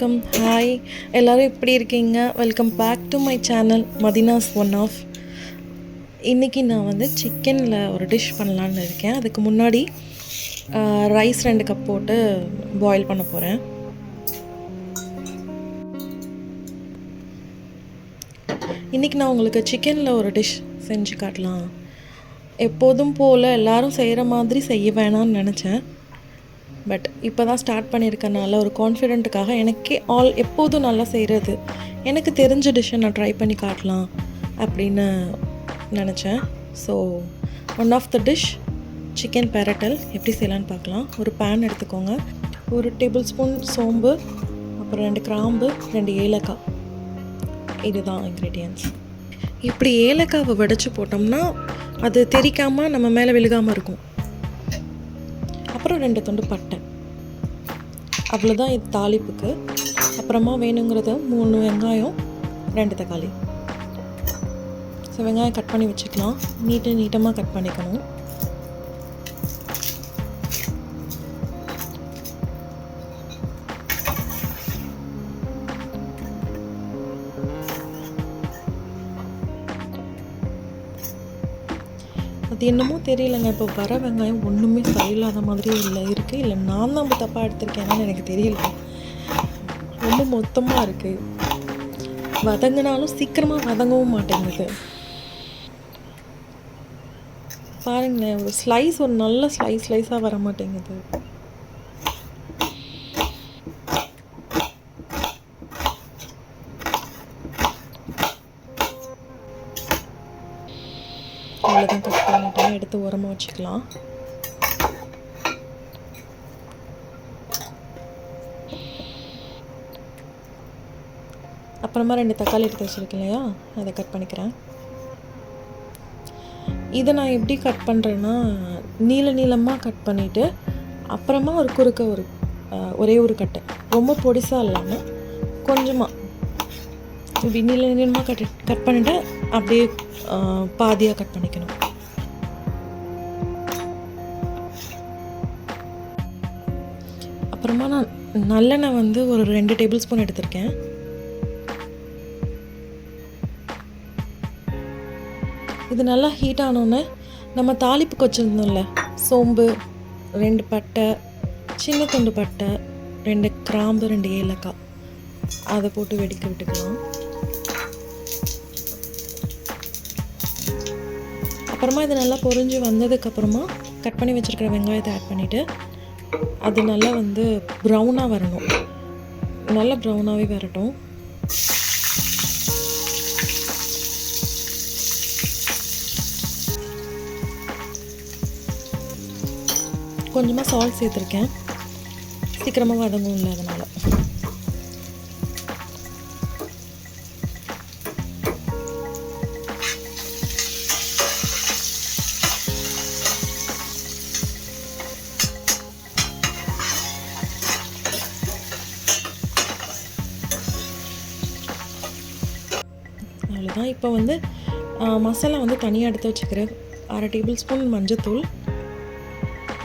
வணக்கம், ஹாய். எல்லோரும் எப்படி இருக்கீங்க? Welcome back to my channel Madinas one of. இன்றைக்கி நான் வந்து சிக்கனில் ஒரு டிஷ் பண்ணலான்னு இருக்கேன். அதுக்கு முன்னாடி ரைஸ் 2 கப் போட்டு பாயில் பண்ண போகிறேன். இன்றைக்கி நான் உங்களுக்கு சிக்கனில் ஒரு டிஷ் செஞ்சு காட்டலாம். எப்போதும் போல் எல்லோரும் செய்கிற மாதிரி செய்ய வேணாம்னு நினச்சேன். பட் இப்போ தான் ஸ்டார்ட் பண்ணியிருக்கனால ஒரு கான்ஃபிடென்ட்டுக்காக எனக்கே எப்போதும் நல்லா செய்கிறது, எனக்கு தெரிஞ்ச டிஷ்ஷை நான் ட்ரை பண்ணி காட்டலாம் அப்படின்னு நினச்சேன். So one of the dish chicken பெரட்டல் எப்படி செய்யலான்னு பார்க்கலாம். ஒரு பேன் எடுத்துக்கோங்க. 1 டேபிள் ஸ்பூன் சோம்பு, அப்புறம் 2 கிராம்பு, 2 ஏலக்காய். இதுதான் இன்க்ரீடியன்ட்ஸ். இப்படி ஏலக்காவை வடித்து போட்டோம்னா அது தெரிக்காமல் நம்ம மேலே விழுகாமல் இருக்கும். அப்புறம் 2 துண்டு பட்டை. அவ்வளோதான் இது தாளிப்புக்கு. அப்புறமா வேணுங்கிறத 3 வெங்காயம், 2 தக்காளி. ஸோ வெங்காயம் கட் பண்ணி வச்சுக்கலாம். நீட்டமாக கட் பண்ணிக்கணும். அது என்னமோ தெரியலைங்க, இப்போ வர வெங்காயம் ஒன்றுமே சரியில்லாத மாதிரியே இல்லை நான் தான் தப்பாக எடுத்திருக்கேன்னு எனக்கு தெரியல. ரொம்ப மொத்தமாக இருக்குது. வதங்கினாலும் சீக்கிரமாக வதங்கவும் மாட்டேங்குது. பாருங்களேன், ஒரு நல்ல ஸ்லைஸாக வர மாட்டேங்குது. அவ்வளோதான், கட் பண்ணிட்டேன். எடுத்து உரமாக வச்சுக்கலாம். அப்புறமா 2 தக்காளி எடுத்து வச்சுருக்கேன் இல்லையா, அதை கட் பண்ணிக்கிறேன். இதை நான் எப்படி கட் பண்ணுறேன்னா, நீளமாக கட் பண்ணிவிட்டு அப்புறமா ஒரு குறுக்க ஒரே ஒரு கட்டை, ரொம்ப பொடிசாக இல்லாமல் கொஞ்சமாக இப்படி நீளமாக கட் பண்ணிவிட்டு அப்படியே பாதியாக கட் பண்ணிக்கணும். அப்புறமா நான் நல்லெண்ணெய் வந்து ஒரு 2 டேபிள் ஸ்பூன் எடுத்திருக்கேன். இது நல்லா ஹீட் ஆனோன்னே நம்ம தாளிப்புக்கு வச்சுருந்தோம்ல, சோம்பு, 2 பட்டை, சின்ன துண்டு பட்டை, 2 கிராம்பு, 2 ஏலக்காய், அதை போட்டு வெடிக்க விட்டுக்கலாம். அப்புறமா இது நல்லா பொரிஞ்சு வந்ததுக்கப்புறமா கட் பண்ணி வச்சுருக்கிற வெங்காயத்தை ஆட் பண்ணிவிட்டு அது நல்லா வந்து ப்ரௌனாக வரணும். நல்லா ப்ரௌனாகவே வரட்டும். கொஞ்சமாக சால்ட் சேர்த்துருக்கேன், சீக்கிரமாக வதங்கும் இல்லை அதனால். அவ்வளோதான். இப்போ வந்து மசாலா வந்து தனியாக எடுத்து வச்சுக்கிறேன். 1/2 டேபிள் ஸ்பூன் மஞ்சத்தூள்,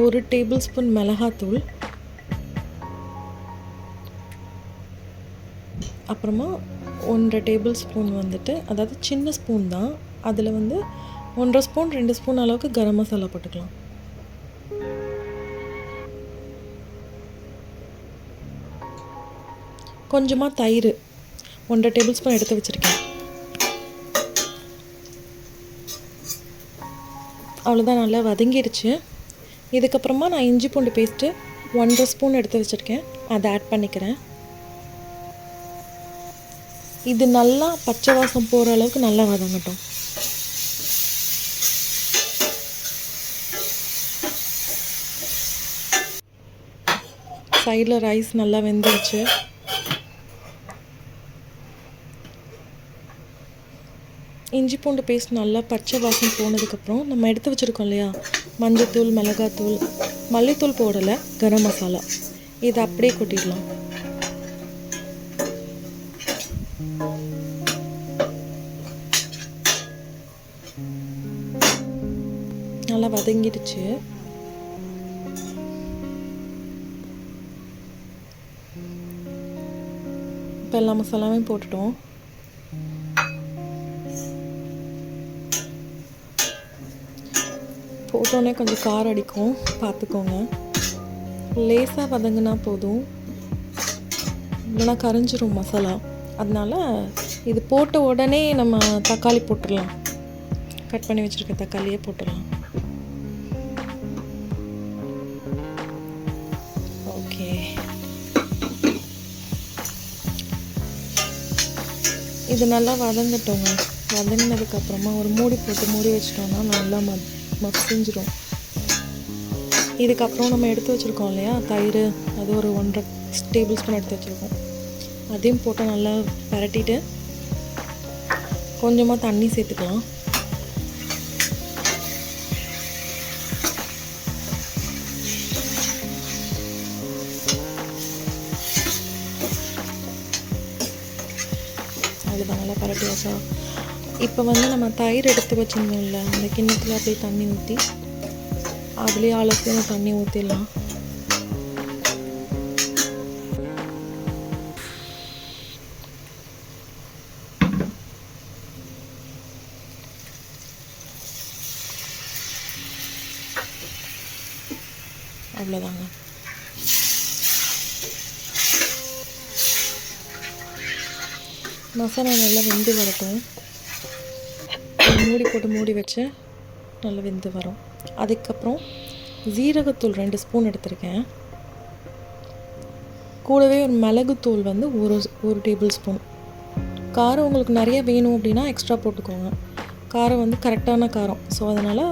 1 டேபிள் ஸ்பூன் மிளகாத்தூள், அப்புறமா 1/2 டேபிள் ஸ்பூன் வந்துட்டு, அதாவது சின்ன ஸ்பூன் தான், அதில் வந்து 1/2 ஸ்பூன் 2 ஸ்பூன் அளவுக்கு கரம் மசாலா போட்டுக்கலாம். கொஞ்சமாக தயிர் 1/2 டேபிள் ஸ்பூன் எடுத்து வச்சுருக்கேன். அவ்வளோதான், நல்லா வதங்கிடுச்சு. இதுக்கப்புறமா நான் இஞ்சி பூண்டு பேஸ்ட்டு 1/2 ஸ்பூன் எடுத்து வச்சுருக்கேன், அதை ஆட் பண்ணிக்கிறேன். இது நல்லா பச்சை வாசம் போகிற அளவுக்கு நல்லா வதங்கட்டும். சைடில் ரைஸ் நல்லா வெந்துருச்சு. இஞ்சி பூண்டு பேஸ்ட் நல்லா பச்சை வாசம் போனதுக்கப்புறம் நம்ம எடுத்து வச்சுருக்கோம் இல்லையா, மஞ்சத்தூள், மிளகாத்தூள், மல்லித்தூள் போடலை, கரம் மசாலா, இதை அப்படியே கொட்டிடலாம். நல்லா வதங்கிடுச்சு. இப்போ எல்லா மசாலாவையும் போட்டுட்டோம். போட்டோன்னே கொஞ்சம் காரம் அடிக்கும், பார்த்துக்கோங்க. லேசாக வதங்கினா போதும், இல்லைனா கரைஞ்சிரும் மசாலா. அதனால் இது போட்ட உடனே நம்ம தக்காளி போட்டுடலாம். கட் பண்ணி வச்சுருக்க தக்காளியே போட்டுடலாம். ஓகே, இது நல்லா வதங்கட்டோங்க. வதங்கினதுக்கப்புறமா ஒரு மூடி போட்டு மூடி வச்சிட்டோம்னா நல்லா மசிஞ்சிரும். இதுக்கப்புறம் நம்ம எடுத்து வச்சுருக்கோம் இல்லையா தயிர், அது ஒரு 1.5 டேபிள் ஸ்பூன் எடுத்து வச்சுருக்கோம். அதையும் போட்டு நல்லா பரட்டிட்டு கொஞ்சமாக தண்ணி சேர்த்துக்கலாம். அவ்வளோதான், நல்லா பரட்டி வச்சா. இப்போ நம்ம தயிர் எடுத்து வச்சுருந்தோம்ல, அந்த கிண்ணத்தில் அப்படியே தண்ணி ஊற்றி அதுலேயே அலசி அந்த தண்ணி ஊற்றிடலாம். அவ்வளோதாங்க. மசாலா நல்லா வெந்து வரட்டும். மூடி போட்டு மூடி வச்சு நல்லா வெந்து வரும். அதுக்கப்புறம் ஜீரகத்தூள் 2 ஸ்பூன் எடுத்திருக்கேன். கூடவே ஒரு மிளகுத்தூள் ஒரு டேபிள் ஸ்பூன். காரம் உங்களுக்கு நிறைய வேணும் அப்படின்னா எக்ஸ்ட்ரா போட்டுக்கோங்க. காரம் கரெக்டான காரம். ஸோ அதனால்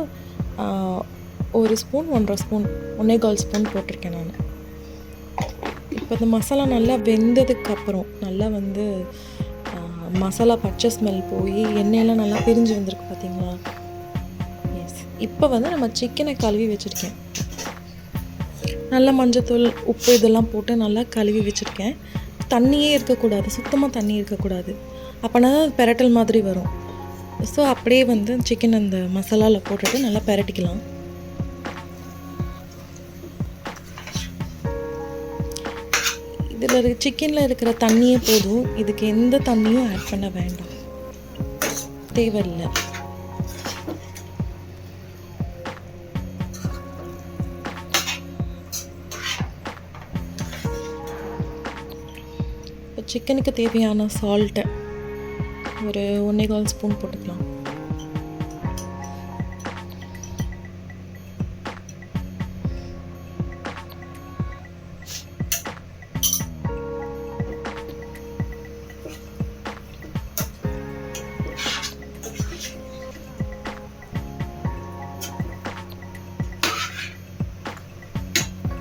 1 ஸ்பூன் 1.5 ஸ்பூன் 1.25 ஸ்பூன் போட்டிருக்கேன் நான். இப்போ இந்த மசாலா நல்லா வெந்ததுக்கப்புறம் நல்லா மசாலா பச்சை ஸ்மெல் போய் எண்ணெயெல்லாம் நல்லா பிரிஞ்சு வந்திருக்கு பார்த்தீங்களா? எஸ். இப்போ நம்ம சிக்கனை கழுவி வச்சுருக்கேன். நல்லா மஞ்சத்தூள் உப்பு இதெல்லாம் போட்டு நல்லா கழுவி வச்சுருக்கேன். தண்ணியே இருக்கக்கூடாது, சுத்தமாக தண்ணி இருக்கக்கூடாது. அப்போனா தான் பெரட்டல் மாதிரி வரும். ஸோ அப்படியே சிக்கன் அந்த மசாலாவில் போட்டுட்டு நல்லா பெரட்டிக்கலாம். இதில் சிக்கனில் இருக்கிற தண்ணியே போதும். இதுக்கு எந்த தண்ணியும் ஆட் பண்ண வேண்டாம், தேவையில்லை. இப்போ சிக்கனுக்கு தேவையான சால்ட்டை ஒரு 1.25 ஸ்பூன் போட்டுக்கலாம்.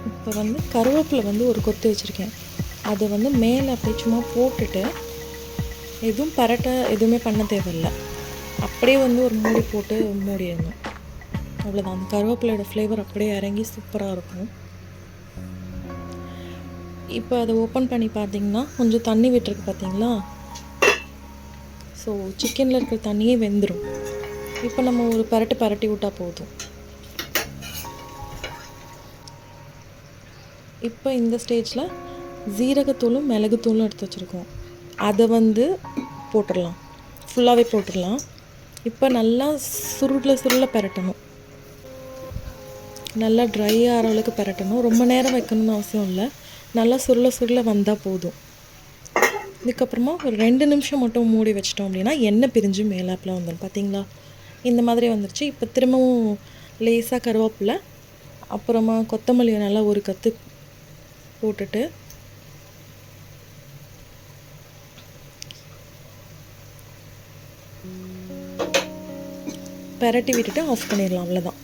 இப்போ கருவேப்பிலை ஒரு கொத்து வச்சுருக்கேன். அதை மேலே அப்படியே சும்மா போட்டுட்டு எதுவும் எதுவுமே பண்ண தேவையில்லை. அப்படியே ஒரு மூடி போட்டு மூடிடணும். அவ்வளோதான். அந்த கருவேப்பிலையோட ஃப்ளேவர் அப்படியே இறங்கி சூப்பராக இருக்கும். இப்போ அதை ஓப்பன் பண்ணி பார்த்தீங்கன்னா கொஞ்சம் தண்ணி விட்டுருக்கு பார்த்தீங்களா? ஸோ சிக்கனில் இருக்கிற தண்ணியே வெந்துடும். இப்போ நம்ம ஒரு பரட்டி விட்டால் போதும். இப்போ இந்த ஸ்டேஜில் ஜீரகத்தூளும் மிளகுத்தூளும் எடுத்து வச்சுருக்கோம். அதை போட்டுடலாம், ஃபுல்லாகவே போட்டுடலாம். இப்போ நல்லா சுருள பரட்டணும். நல்லா ட்ரை ஆகிற அளவுக்கு பரட்டணும். ரொம்ப நேரம் வைக்கணும்னு அவசியம் இல்லை. நல்லா சுருள வந்தால் போதும். இதுக்கப்புறமா ஒரு 2 நிமிஷம் மட்டும் மூடி வச்சிட்டோம் அப்படின்னா எண்ணெய் பிரிஞ்சு மேலாப்பில் வந்துடும். பார்த்தீங்களா? இந்த மாதிரி வந்துருச்சு. இப்போ திரும்பவும் லேசாக கருவேப்பிலை, அப்புறமா கொத்தமல்லியை நல்லா ஒரு கத்து போட்டுட்டு பரட்டி விட்டுட்டு ஆஃப் பண்ணிடலாம். அவ்வளோதான்.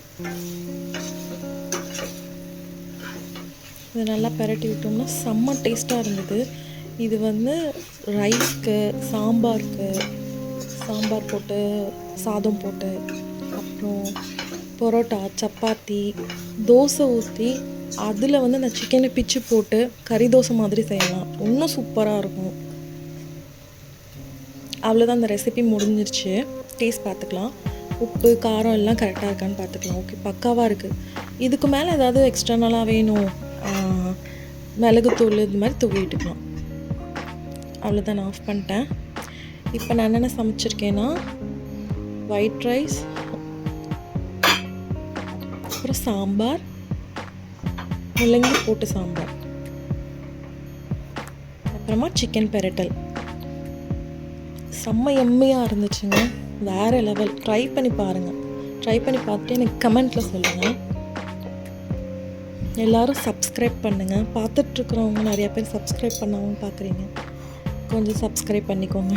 இதை நல்லா பரட்டி விட்டோம்னா செம்ம டேஸ்ட்டாக இருந்தது. இது ரைஸ்க்கு, சாம்பார் போட்டு, சாதம் போட்டு, அப்புறம் பரோட்டா, சப்பாத்தி, தோசை ஊற்றி அதில் அந்த சிக்கனை பிச்சு போட்டு கறி தோசை மாதிரி செய்யலாம். இன்னும் சூப்பராக இருக்கும். அவ்வளோதான், அந்த ரெசிபி முடிஞ்சிருச்சு. டேஸ்ட் பார்த்துக்கலாம். உப்பு காரம் எல்லாம் கரெக்டாக இருக்கான்னு பார்த்துக்கலாம். ஓகே, பக்காவாக இருக்குது. இதுக்கு மேலே ஏதாவது எக்ஸ்டர்னலாக வேணும், மிளகுத்தூள் இது மாதிரி தூவிட்டுக்கலாம். அவ்வளோதான், நான் ஆஃப் பண்ணிட்டேன். இப்போ நான் என்னென்ன சமைச்சிருக்கேன்னா, ஒயிட் ரைஸ், அப்புறம் சாம்பார், முள்ளங்கி போட்டு சாம்பார், அப்புறமா சிக்கன் பெரட்டல். செம்ம எம்மையாக இருந்துச்சுங்க, வேறு லெவல். ட்ரை பண்ணி பாருங்கள். ட்ரை பண்ணி பார்த்துட்டு எனக்கு கமெண்ட்டில் சொல்லுங்கள். எல்லோரும் சப்ஸ்கிரைப் பண்ணுங்கள். பார்த்துட்ருக்குறவங்க நிறையா பேர் சப்ஸ்கிரைப் பண்ணாமல் பார்க்குறீங்க, கொஞ்சம் சப்ஸ்கிரைப் பண்ணிக்கோங்க.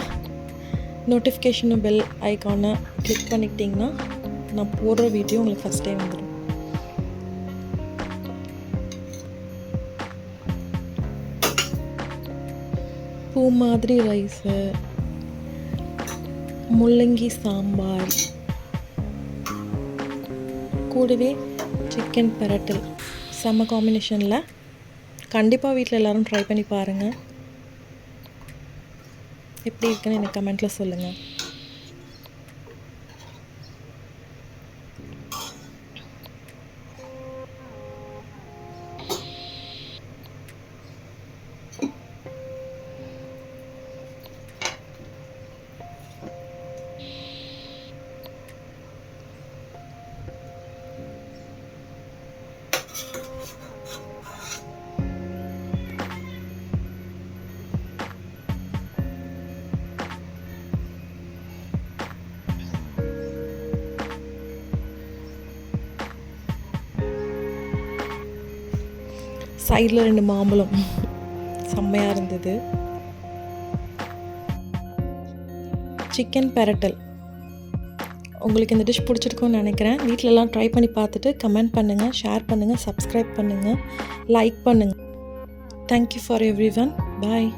நோட்டிஃபிகேஷனு பெல் ஐக்கானை கிளிக் பண்ணிக்கிட்டிங்கன்னா நான் போடுற வீடியோ உங்களுக்கு ஃபஸ்ட் டைம் வந்துடும். பூ மாதிரி ரைஸு, முள்ளங்கி சாம்பார், கூடவே சிக்கன் பெரட்டல், செம்ம காம்பினேஷனில். கண்டிப்பாக வீட்டில் எல்லோரும் ட்ரை பண்ணி பாருங்கள். எப்படி இருக்குன்னு எனக்கு கமெண்ட்டில் சொல்லுங்கள். சைடில் 2 மாம்பழம், செம்மையாக இருந்தது. சிக்கன் பெரட்டல். உங்களுக்கு இந்த டிஷ் பிடிச்சிருக்குன்னு நினைக்கிறேன். வீட்டிலலாம் ட்ரை பண்ணி பார்த்துட்டு கமெண்ட் பண்ணுங்கள், ஷேர் பண்ணுங்கள், சப்ஸ்கிரைப் பண்ணுங்கள், லைக் பண்ணுங்கள். Thank you for every one. Bye.